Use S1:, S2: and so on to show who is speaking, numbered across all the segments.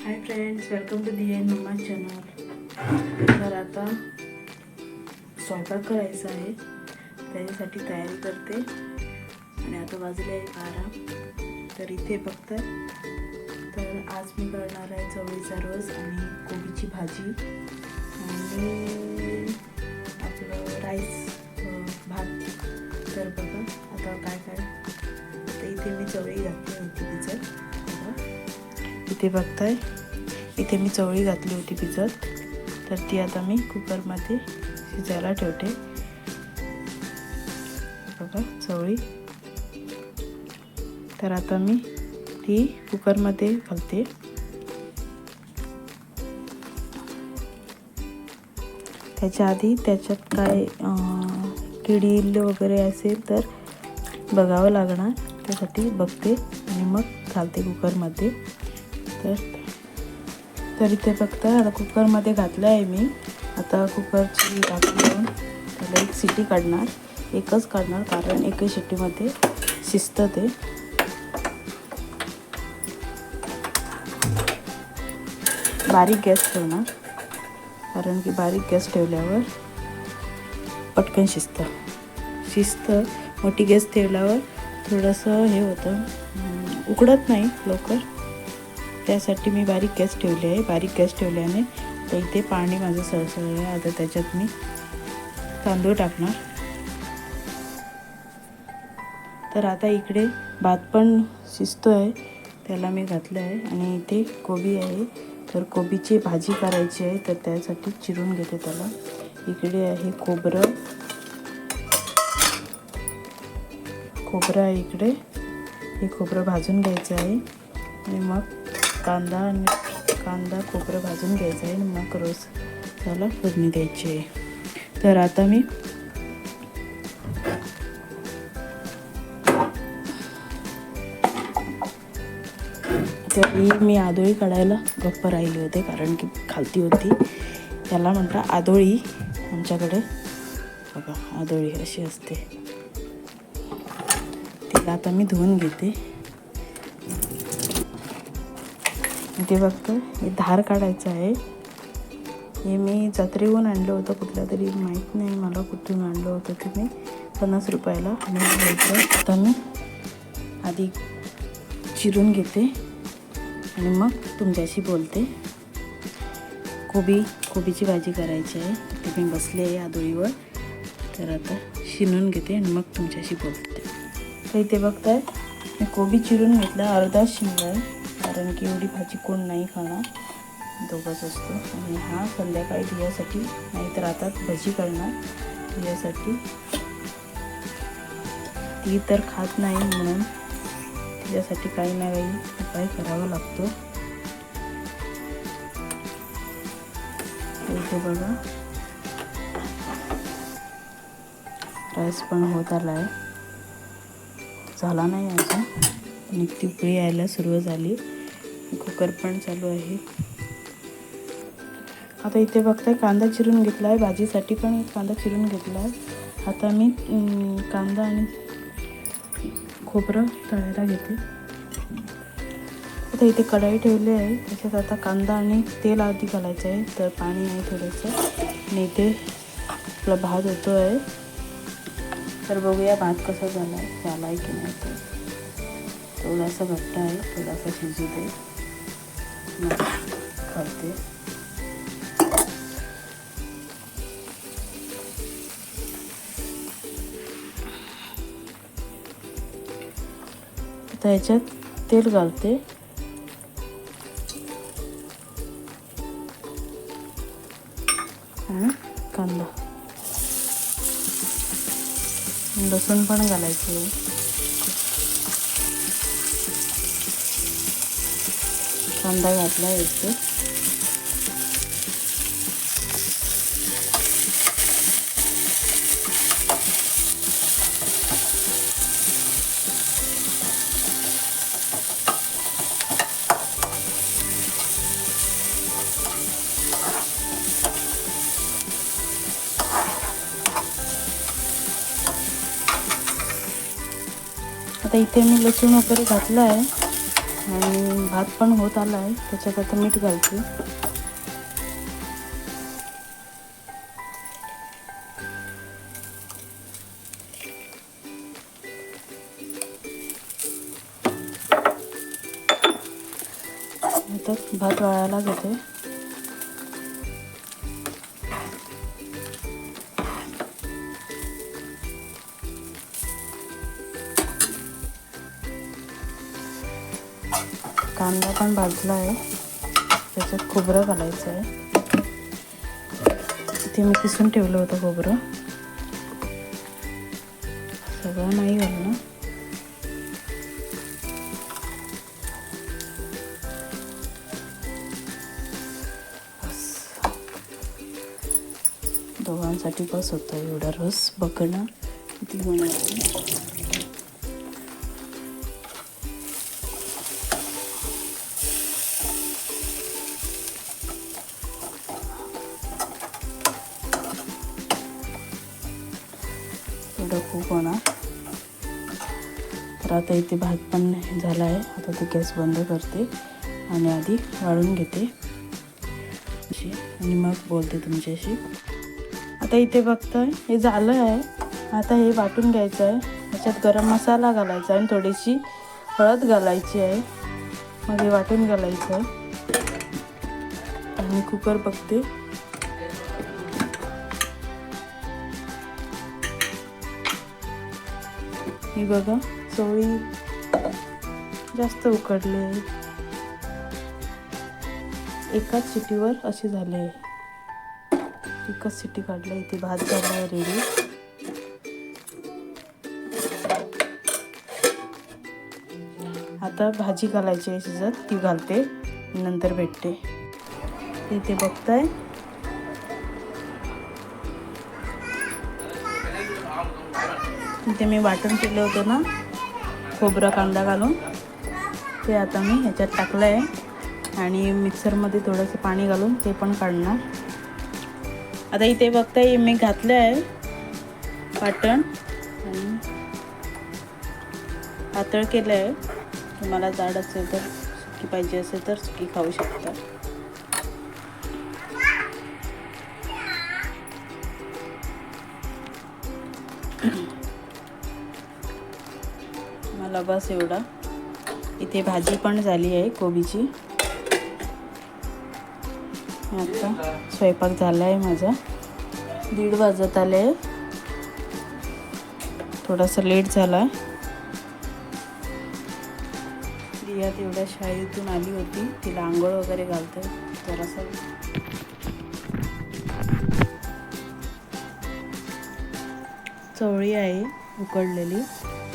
S1: High friends, welcome to Diya in mamma channel. तर आता स्वयंपाक करायचा आहे, त्याच्यासाठी तयारी करते आणि आता वाजले आहे 12। तर इथे फक्त तर आज मी करणार आहे चवळीचा रस आणि कोबीची भाजी आणि आपलं राईस भात। तर बघा आता काय काय, तर इथे मी चवळी घातली होती भिजत। इथे बघताय, इथे मी चवळी घातली होती भिजत, तर ती आता मी कुकरमध्ये शिजायला ठेवते। बघा चवळी, तर आता मी ती कुकरमध्ये घालते। त्याच्या आधी त्याच्यात काय किडील वगैरे असेल तर बघावं लागणार, त्यासाठी बघते आणि मग घालते कुकरमध्ये। तर इथे फक्त आता कुकरमध्ये घातलं आहे मी। आता कुकरची झाकण लावून त्याला एक शिट्टी काढणार, एकच काढणार, कारण एकच शिट्टीमध्ये शिजतं ते। बारीक गॅस ठेवणार, कारण की बारीक गॅस ठेवल्यावर पटकन शिजतं। मोठी गॅस ठेवल्यावर थोडंसं हे होतं, उकडत नाही लवकर, त्यासाठी मी बारीक गॅस ठेवली आहे। बारीक गॅस ठेवल्याने तर इथे पाणी माझं सळसळलं आहे। आता त्याच्यात मी तांदूळ टाकणार। तर आता इकडे भात पण शिजतो आहे, त्याला मी घातलं आहे आणि इथे कोबी आहे, तर कोबीची भाजी करायची आहे, तर त्यासाठी चिरून घेते त्याला। इकडे आहे खोबरं आहे इकडे, हे खोबरं भाजून घ्यायचं आहे आणि मग कांदा खोबरं भाजून घ्यायचं आहे आणि मग रोज त्याला फोडणी द्यायची आहे। तर आता मी मी आदोळी काढायला गप्प राहिली होते, कारण की खालती होती, त्याला म्हणतात आदोळी आमच्याकडे। बघा आदोळी अशी असते, तिला आता मी धुवून घेते। इथे बघतो, हे धार काढायचं आहे। हे मी जत्रेहून आणलं होतं, कुठल्या तरी माहीत नाही मला कुठून आणलं होतं ते मी, 50 रुपयाला आणि घ्यायचं। आता मी आधी चिरून घेते आणि मग तुमच्याशी बोलते। कोबीची भाजी करायची आहे, ते मी बसले आहे आदोळीवर, तर आता शिनून घेते आणि मग तुमच्याशी बोलते। तर इथे बघताय, मी कोबी चिरून घेतला, अर्धा शिनला आहे, कारण की एवढी भाजी कोण नाही खाणार, दोघंच असतो। आणि हा संध्याकाळी दियासाठी, नाहीतर आता भजी करणार दियासाठी, ती तर खात नाही म्हणून तिच्यासाठी काही ना काही उपाय करावा लागतो। इथे बघा राईस पण होत आला आहे, झाला नाही अजून, नुकती उकळी यायला सुरुवात झाली, कुकर पण चालू आहे। आता इथे बघताय कांदा चिरून घेतला आहे, भाजीसाठी पण कांदा चिरून घेतला आहे। आता मी कांदा आणि खोबरं तळायला घेते। आता इथे कढाई ठेवली आहे, त्याच्यात आता कांदा आणि तेल आधी घालायचं आहे, तर पाणी आहे थोडंसं, आणि इथे आपला भात होतो आहे। तर बघूया भात कसा झाला आहे की नाही, तर थोडासा घट्ट आहे, थोडासा शिजू दे, करते। आता ह्याच्यात तेल घालते, आणि कांदा, लसूण पण घालायचे, कांदा घातला याचे। आता इथे मी लसूण वगैरे घातला आहे, आणि भात पण होत आला आहे. त्याच्यात आता मीठ घालते. आता भात वाळायला घेते. कांदा पण भाजला आहे. त्याच्यात खोबरं घालायचं आहे. इथे मी किसून ठेवलं होतं खोबरं. सगळं नाही घालणं. दोघांसाठी बस होतं एवढा रस बघणं किती म्हणायचं. एवढं खूप होणार. तर आता इथे भात पण झाला आहे. आता ते गॅस बंद करते आणि आधी वाळून घेते अशी आणि मग बोलते तुमच्याशी. आता इथे बघताय हे झालं आहे. आता हे वाटून घ्यायचं आहे. त्याच्यात गरम मसाला घालायचा आहे आणि थोडीशी हळद घालायची आहे. मग हे वाटून घालायचं आहे आणि कुकर बघते. ही बघा चवळी जास्त उकडली आहे. एकाच शिटीवर अशी झाली आहे. एकच शिटी काढली. इथे भात झाला आहे रेडी. आता भाजी घालायची आहे शिजत. ती घालते नंतर भेटते. इथे बघताय इथे मी वाटण केलं होतं ना खोबरं कांदा घालून, ते आता मी ह्याच्यात टाकलं आहे आणि मिक्सरमध्ये थोडंसं पाणी घालून ते पण काढणार. आता इथे बघताय मी घातलं आहे वाटण आणि पातळ केलं आहे. तुम्हाला जाड असेल तर सुकी पाहिजे असेल तर सुकी खाऊ शकता. मला बस एवढा. इथे भाजी पण झाली आहे कोबीची. आता स्वयंपाक झाला आहे माझा. 1:30 वाजत आले. थोडासा लेट झाला. रिया तेवढ्या शाळेतून आली होती. तिला आंघोळ वगैरे घालते. जरासा चवळी आहे उकडलेली.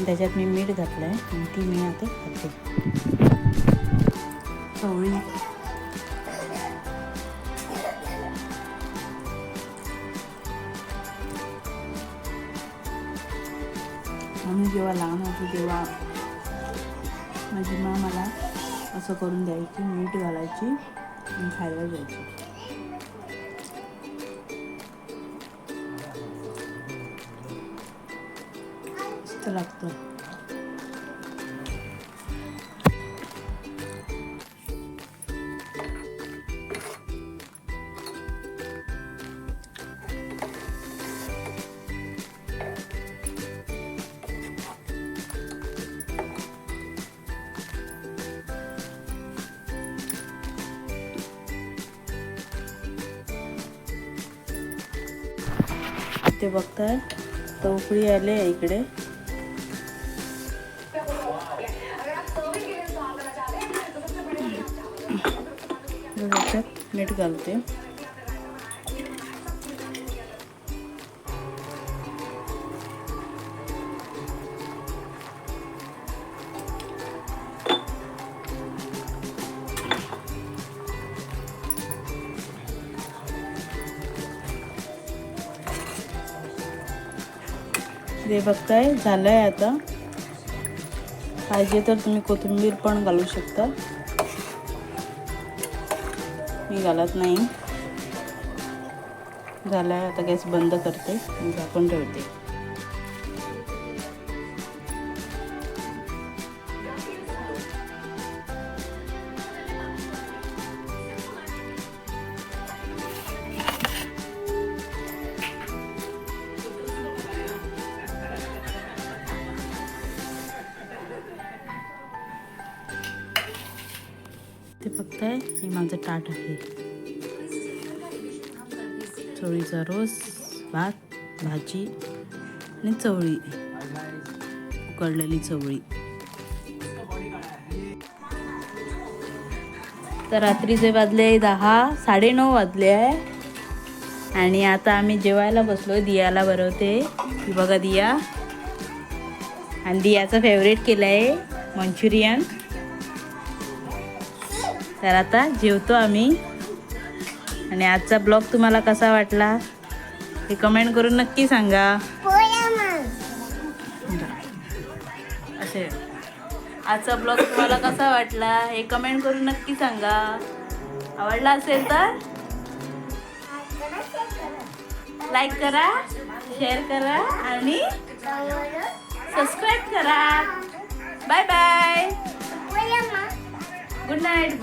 S1: त्याच्यात मी मीठ घातलं आहे आणि ती मी आता खाते. चवळी आम्ही जेव्हा लहान होतो तेव्हा माझी मा मला असं करून द्यायची. मीठ घालायची आणि खायला द्यायची. मस्त लागतं. ते बघताय तर उकळी आले आहे इकडे. त्याच्यात मीठ घालते. हे बघताय झालंय. आता पाहिजे तर तुम्ही कोथिंबीर पण घालू शकता. मी घालत नाही. झालंय. आता गॅस बंद करते आणि झाकून ठेवते. ते बघताय हे माझं ताट आहे. चवळीचा रोस, भात, भाजी आणि चवळी, उकडलेली चवळी. तर रात्रीचे वाजले 10, 9:30 वाजले आहे आणि आता आम्ही जेवायला बसलो. दियाला बनवते, ही बघा दिया. आणि दियाचं फेवरेट केलं आहे मंचुरियन. तर आता जेवतो आम्ही. आणि आजचा ब्लॉग तुम्हाला कसा वाटला हे कमेंट करून नक्की सांगा. असे आजचा ब्लॉग तुम्हाला कसा वाटला हे कमेंट करून नक्की सांगा. आवडला असेल तर लाईक करा, शेअर करा आणि सबस्क्राईब करा. Bye bye, good night.